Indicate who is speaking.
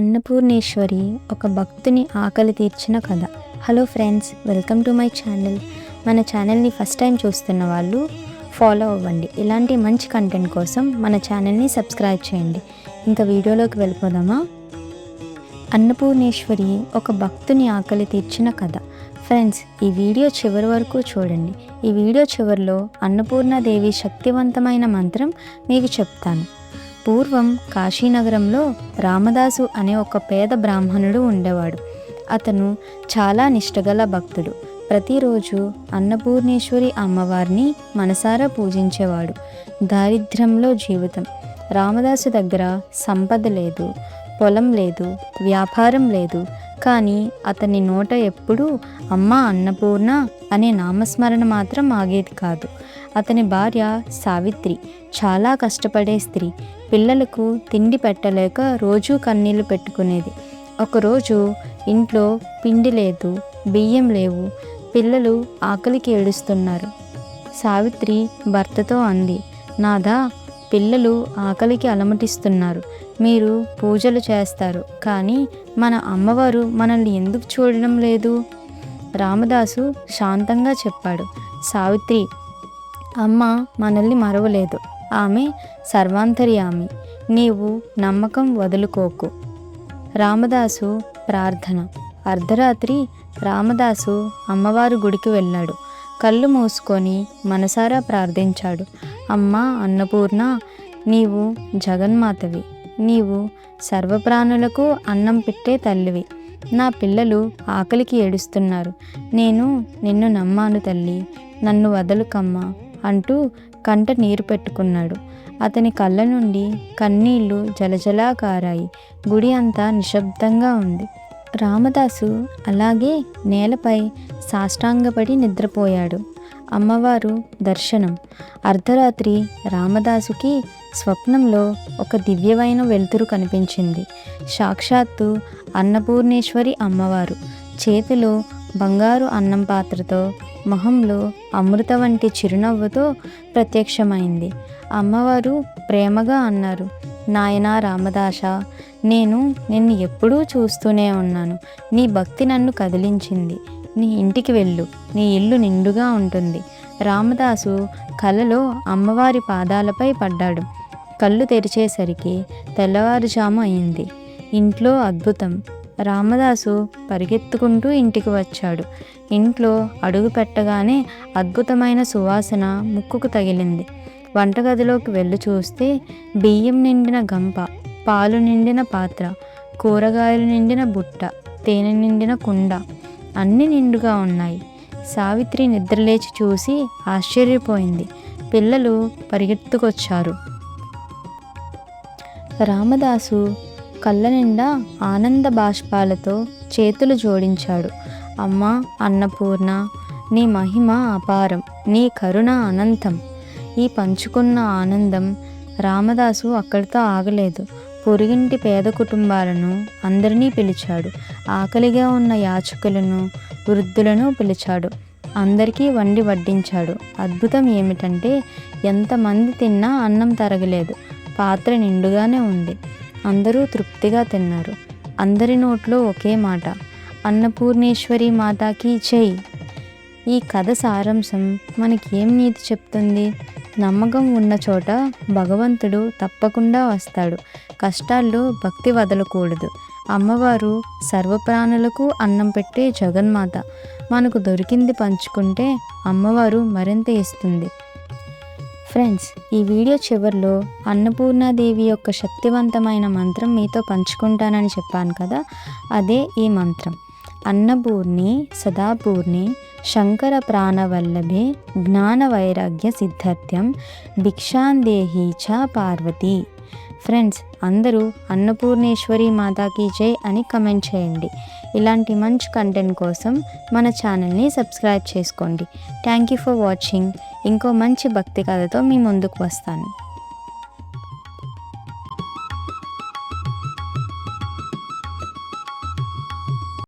Speaker 1: అన్నపూర్ణేశ్వరి ఒక భక్తుని ఆకలి తీర్చిన కథ. Hello friends, welcome to my channel. మన ఛానల్ని ఫస్ట్ టైం చూస్తున్న వాళ్ళు ఫాలో అవ్వండి. ఇలాంటి మంచి కంటెంట్ కోసం మన ఛానల్ని సబ్స్క్రైబ్ చేయండి. ఇంకా వీడియోలోకి వెళ్ళిపోదామా? అన్నపూర్ణేశ్వరి ఒక భక్తుని ఆకలి తీర్చిన కథ. ఫ్రెండ్స్, ఈ వీడియో చివరి వరకు చూడండి. ఈ వీడియో చివరిలో అన్నపూర్ణాదేవి శక్తివంతమైన మంత్రం మీకు చెప్తాను. పూర్వం కాశీనగరంలో రామదాసు అనే ఒక పేద బ్రాహ్మణుడు ఉండేవాడు. అతను చాలా నిష్టగల భక్తుడు. ప్రతిరోజు అన్నపూర్ణేశ్వరి అమ్మవారిని మనసారా పూజించేవాడు. దారిద్ర్యంలో జీవితం. రామదాసు దగ్గర సంపద లేదు, పొలం లేదు, వ్యాపారం లేదు. కానీ అతని నోట ఎప్పుడూ అమ్మ అన్నపూర్ణ అనే నామస్మరణ మాత్రం ఆగేది కాదు. అతని భార్య సావిత్రి చాలా కష్టపడే స్త్రీ. పిల్లలకు తిండి పెట్టలేక రోజూ కన్నీళ్లు పెట్టుకునేది. ఒకరోజు ఇంట్లో పిండి లేదు, బియ్యం లేవు, పిల్లలు ఆకలికి ఏడుస్తున్నారు. సావిత్రి భర్తతో అంది, నాదా, పిల్లలు ఆకలికి అలమటిస్తున్నారు. మీరు పూజలు చేస్తారు, కానీ మన అమ్మవారు మనల్ని ఎందుకు చూడడం లేదు? రామదాసు శాంతంగా చెప్పాడు, సావిత్రి, అమ్మ మనల్ని మరవలేదు. ఆమె సర్వాంతర్యామి. నీవు నమ్మకం వదులుకోకు. రామదాసు ప్రార్థన. అర్ధరాత్రి రామదాసు అమ్మవారి గుడికి వెళ్ళాడు. కళ్ళు మూసుకొని మనసారా ప్రార్థించాడు. అమ్మా అన్నపూర్ణ, నీవు జగన్మాతవి. నీవు సర్వప్రాణులకు అన్నం పెట్టే తల్లివి. నా పిల్లలు ఆకలికి ఏడుస్తున్నారు. నేను నిన్ను నమ్మాను తల్లి, నన్ను వదలుకమ్మా అంటూ కంట నీరు పెట్టుకున్నాడు. అతని కళ్ళ నుండి కన్నీళ్లు జలజలా కారాయి. గుడి అంతా నిశ్శబ్దంగా ఉంది. రామదాసు అలాగే నేలపై సాష్టాంగపడి నిద్రపోయాడు. అమ్మవారు దర్శనం. అర్ధరాత్రి రామదాసుకి స్వప్నంలో ఒక దివ్యమైన వెలుతురు కనిపించింది. సాక్షాత్తు అన్నపూర్ణేశ్వరి అమ్మవారు. చేతిలో బంగారు అన్నం పాత్రతో, మొహంలో అమృత వంటి చిరునవ్వుతో ప్రత్యక్షమైంది. అమ్మవారు ప్రేమగా అన్నారు, నాయనా రామదాస, నేను నిన్ను ఎప్పుడూ చూస్తూనే ఉన్నాను. నీ భక్తి నన్ను కదిలించింది. నీ ఇంటికి వెళ్ళు, నీ ఇల్లు నిండుగా ఉంటుంది. రామదాసు కలలో అమ్మవారి పాదాలపై పడ్డాడు. కళ్ళు తెరిచేసరికి తెల్లవారుజాము అయింది. ఇంట్లో అద్భుతం. రామదాసు పరిగెత్తుకుంటూ ఇంటికి వచ్చాడు. ఇంట్లో అడుగు పెట్టగానే అద్భుతమైన సువాసన ముక్కుకు తగిలింది. వంటగదిలోకి వెళ్ళి చూస్తే బియ్యం నిండిన గంప, పాలు నిండిన పాత్ర, కూరగాయలు నిండిన బుట్ట, తేనె నిండిన కుండ అన్నీ నిండుగా ఉన్నాయి. సావిత్రి నిద్రలేచి చూసి ఆశ్చర్యపోయింది. పిల్లలు పరిగెత్తుకొచ్చారు. రామదాసు కళ్ళ నిండా ఆనంద బాష్పాలతో చేతులు జోడించాడు. అమ్మా అన్నపూర్ణ, నీ మహిమ అపారం, నీ కరుణ అనంతం. ఈ పంచుకున్న ఆనందం. రామదాసు అక్కడితో ఆగలేదు. పొరుగింటి పేద కుటుంబాలను అందరినీ పిలిచాడు. ఆకలిగా ఉన్న యాచకులను, వృద్ధులను పిలిచాడు. అందరికీ వండి వడ్డించాడు. అద్భుతం ఏమిటంటే ఎంతమంది తిన్నా అన్నం తరగలేదు. పాత్ర నిండుగానే ఉంది. అందరూ తృప్తిగా తిన్నారు. అందరి నోట్లో ఒకే మాట, అన్నపూర్ణేశ్వరి మాతాకి జై. ఈ కథ సారాంశం మనకేం నీతి చెప్తుంది? నమ్మకం ఉన్న చోట భగవంతుడు తప్పకుండా వస్తాడు. కష్టాల్లో భక్తి వదలకూడదు. అమ్మవారు సర్వప్రాణులకు అన్నం పెట్టే జగన్మాత. మనకు దొరికింది పంచుకుంటే అమ్మవారు మరింత ఇస్తుంది. ఫ్రెండ్స్, ఈ వీడియో చివరిలో అన్నపూర్ణాదేవి యొక్క శక్తివంతమైన మంత్రం మీతో పంచుకుంటానని చెప్పాను కదా, అదే ఈ మంత్రం. అన్నపూర్ణి సదాపూర్ణి శంకర ప్రాణవల్లభే జ్ఞాన వైరాగ్య సిద్ధార్థ్యం భిక్షాందేహి చ పార్వతి. ఫ్రెండ్స్, అందరూ అన్నపూర్ణేశ్వరి మాతాకి జై అని కమెంట్ చేయండి. ఇలాంటి మంచి కంటెంట్ కోసం మన ఛానల్ని సబ్స్క్రైబ్ చేసుకోండి. Thank you for watching. ఇంకో మంచి భక్తి కథతో మీ ముందుకు వస్తాను.